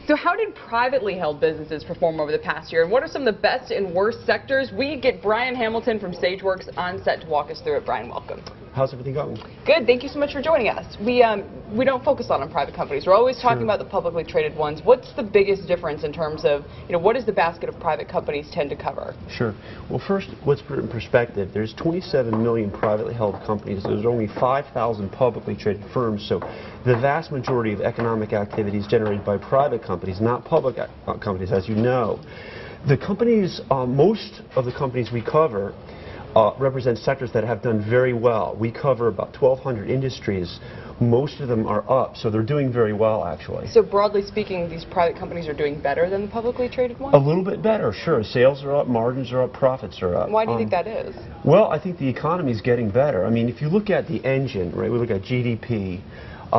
So how did privately held businesses perform over the past year, and what are some of the best and worst sectors? We get Brian Hamilton from SageWorks on set to walk us through it. Brian, welcome. How's everything going? Good. Thank you so much for joining us. We don't focus on private companies. We're always talking about the publicly traded ones. What's the biggest difference in terms of, what does the basket of private companies tend to cover? Sure. Well, first, let's put it in perspective. There's 27 million privately held companies. There's only 5,000 publicly traded firms. So the vast majority of economic activity is generated by private companies, not public companies, as you know. The companies, most of the companies we cover represent sectors that have done very well. We cover about 1,200 industries. Most of them are up, so they're doing very well, actually. So broadly speaking, these private companies are doing better than the publicly traded ones? A little bit better, sure. Sales are up, margins are up, profits are up. Why do you think that is? Well, I think the economy is getting better. I mean, if you look at the engine, right, we look at GDP,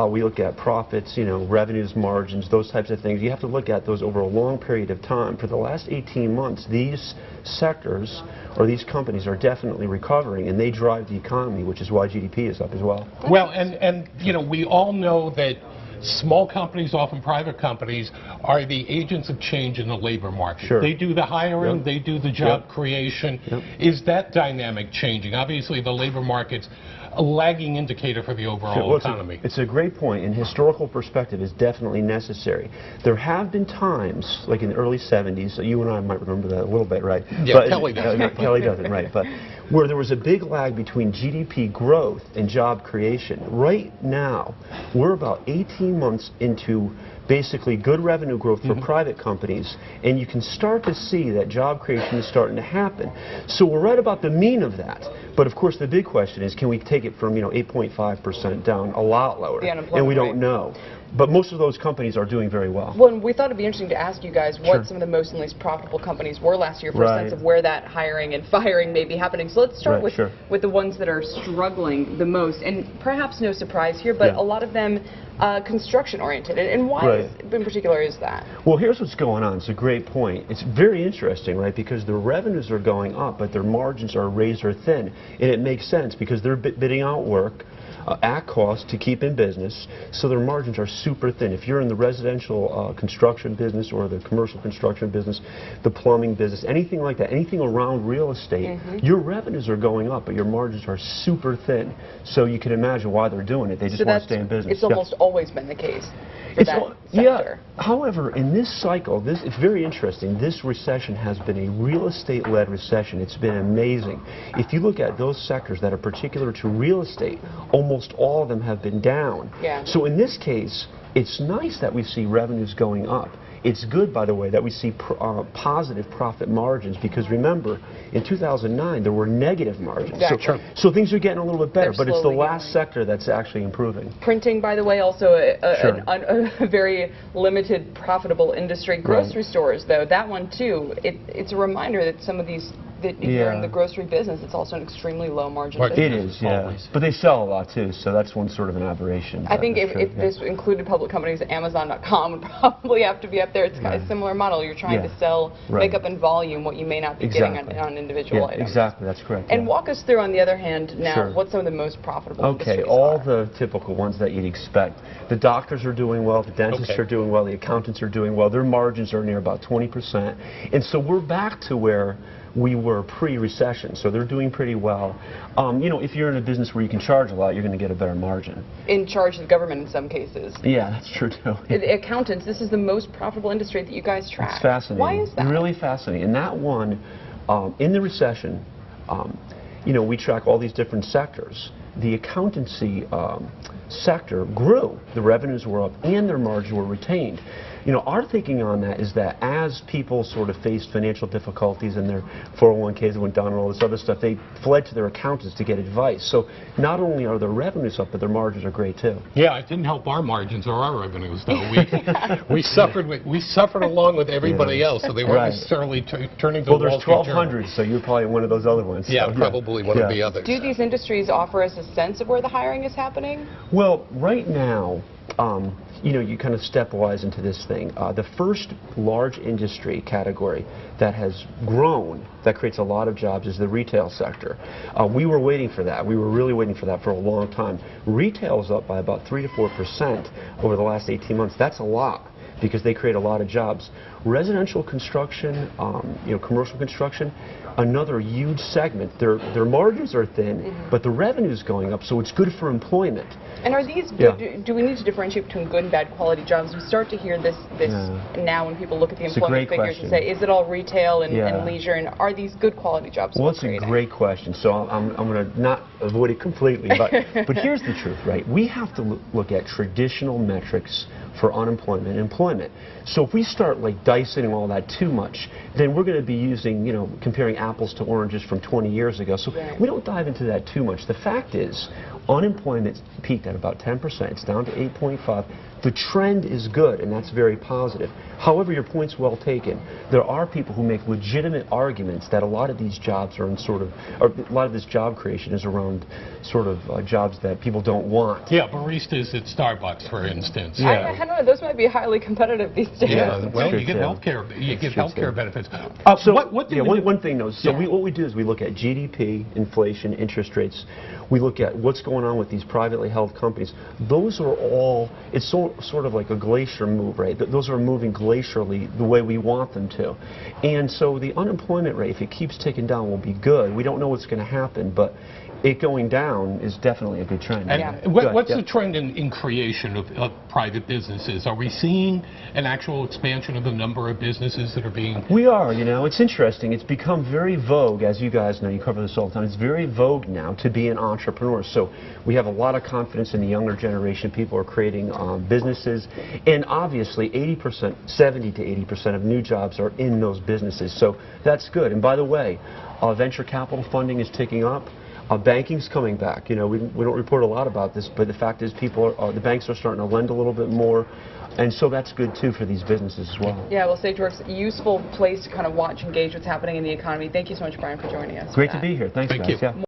we look at profits, revenues, margins, those types of things. You have to look at those over a long period of time. For the last 18 months, these sectors or these companies are definitely recovering, and they drive the economy, which is why GDP is up as well. Well, and we all know that small companies, often private companies, are the agents of change in the labor market. Sure. They do the hiring, they do the job creation. Is that dynamic changing? Obviously, the labor market's a lagging indicator for the overall economy. It's a great point, and historical perspective is definitely necessary. There have been times, like in the early 70s, so you and I might remember that a little bit, right? Yeah, but Kelly doesn't. Kelly doesn't, right. But where there was a big lag between GDP growth and job creation. Right now, we're about 18 months into basically good revenue growth for private companies, and you can start to see that job creation is starting to happen. So we're right about the mean of that. But of course, the big question is, can we take it from 8.5% down a lot lower? And we don't know. But most of those companies are doing very well. Well, and we thought it'd be interesting to ask you guys what some of the most and least profitable companies were last year for a sense of where that hiring and firing may be happening. So let's start with the ones that are struggling the most. And perhaps no surprise here, but a lot of them construction oriented. And why in particular is that? Well, here's what's going on. It's a great point. It's very interesting, right? Because their revenues are going up, but their margins are razor thin. And it makes sense because they're bidding out work at cost to keep in business, so their margins are super thin. If you're in the residential construction business or the commercial construction business, the plumbing business, anything like that, anything around real estate, your revenues are going up, but your margins are super thin. So you can imagine why they're doing it. They just want to stay in business. It's almost always been the case for that sector. However, in this cycle, it's very interesting. This recession has been a real estate-led recession. It's been amazing. If you look at those sectors that are particular to real estate, almost all of them have been down. So in this case, it's nice that we see revenues going up. It's good, by the way, that we see positive profit margins, because remember, in 2009 there were negative margins. So things are getting a little bit better, but it's the last sector that's actually improving. Printing, by the way, also a very limited profitable industry. Grocery stores, though, that one too, it's a reminder that some of these, that if you're in the grocery business, it's also an extremely low margin business. It is, but they sell a lot too, so that's one sort of an aberration. I think if this included public companies, Amazon.com would probably have to be up there. It's kind of a similar model. You're trying to sell, make up in volume what you may not be getting on individual items. Exactly, that's correct. And walk us through, on the other hand, now, what some of the most profitable industries all the typical ones that you'd expect. The doctors are doing well, the dentists are doing well, the accountants are doing well. Their margins are near about 20%. And so we're back to where we were pre-recession, so they're doing pretty well. If you're in a business where you can charge a lot, you're going to get a better margin. In charge of the government in some cases. Yeah, that's true too. The accountants, this is the most profitable industry that you guys track. It's fascinating. Why is that? Really fascinating. And that one, in the recession, we track all these different sectors. The accountancy sector grew. The revenues were up and their margins were retained. Our thinking on that is that as people sort of faced financial difficulties and their 401ks went down and all this other stuff, they fled to their accountants to get advice. So not only are their revenues up, but their margins are great too. Yeah, it didn't help our margins or our revenues though. We suffered along with everybody else, so they weren't necessarily turning to the Wall Street Journal. There's 1,200, so you're probably one of those other ones. Yeah, probably one of the others. Do these industries offer us a sense of where the hiring is happening? Well, right now, you kind of stepwise into this thing. The first large industry category that has grown, that creates a lot of jobs, is the retail sector. We were waiting for that. We were really waiting for that for a long time. Retail is up by about 3 to 4% over the last 18 months. That's a lot. because they create a lot of jobs. Residential construction, commercial construction, another huge segment. Their margins are thin, but the revenue is going up, so it's good for employment. And are these good, do we need to differentiate between good and bad quality jobs? We start to hear this now when people look at the employment figures and say, is it all retail and leisure, and are these good quality jobs? Well, that's a great question, so I'm going to not avoid it completely, but here's the truth, right? We have to look at traditional metrics for unemployment and employment. So if we start like dicing all that too much, then we're going to be using, comparing apples to oranges from 20 years ago. So we don't dive into that too much. The fact is, unemployment peaked at about 10%. It's down to 8.5. The trend is good, and that's very positive. However, your point's well taken. There are people who make legitimate arguments that a lot of these jobs are in or a lot of this job creation is around jobs that people don't want. Yeah, baristas at Starbucks, for instance. I don't know. Those might be highly competitive these days. Yeah, well, you get healthcare. You get healthcare benefits. One thing though. So what we do is we look at GDP, inflation, interest rates. We look at what's going on with these privately held companies. Those are all. It's sort of like a glacier move, right? Those are moving glacially the way we want them to. And so the unemployment rate, if it keeps ticking down, will be good. We don't know what's going to happen, but it going down is definitely a good trend. And what's the trend in creation of private businesses? Are we seeing an actual expansion of the number of businesses that are being... We are, it's interesting. It's become very vogue, as you guys know, you cover this all the time. It's very vogue now to be an entrepreneur. So we have a lot of confidence in the younger generation. People are creating businesses. And obviously, 70 to 80% of new jobs are in those businesses. So that's good. And by the way, venture capital funding is ticking up. Banking's coming back. We don't report a lot about this, but the fact is the banks are starting to lend a little bit more, and so that's good too for these businesses as well. Yeah, well, SageWorks, a useful place to kind of watch, engage what's happening in the economy. Thank you so much, Brian, for joining us. Great to be here. Thanks, guys. Thank you. Yeah.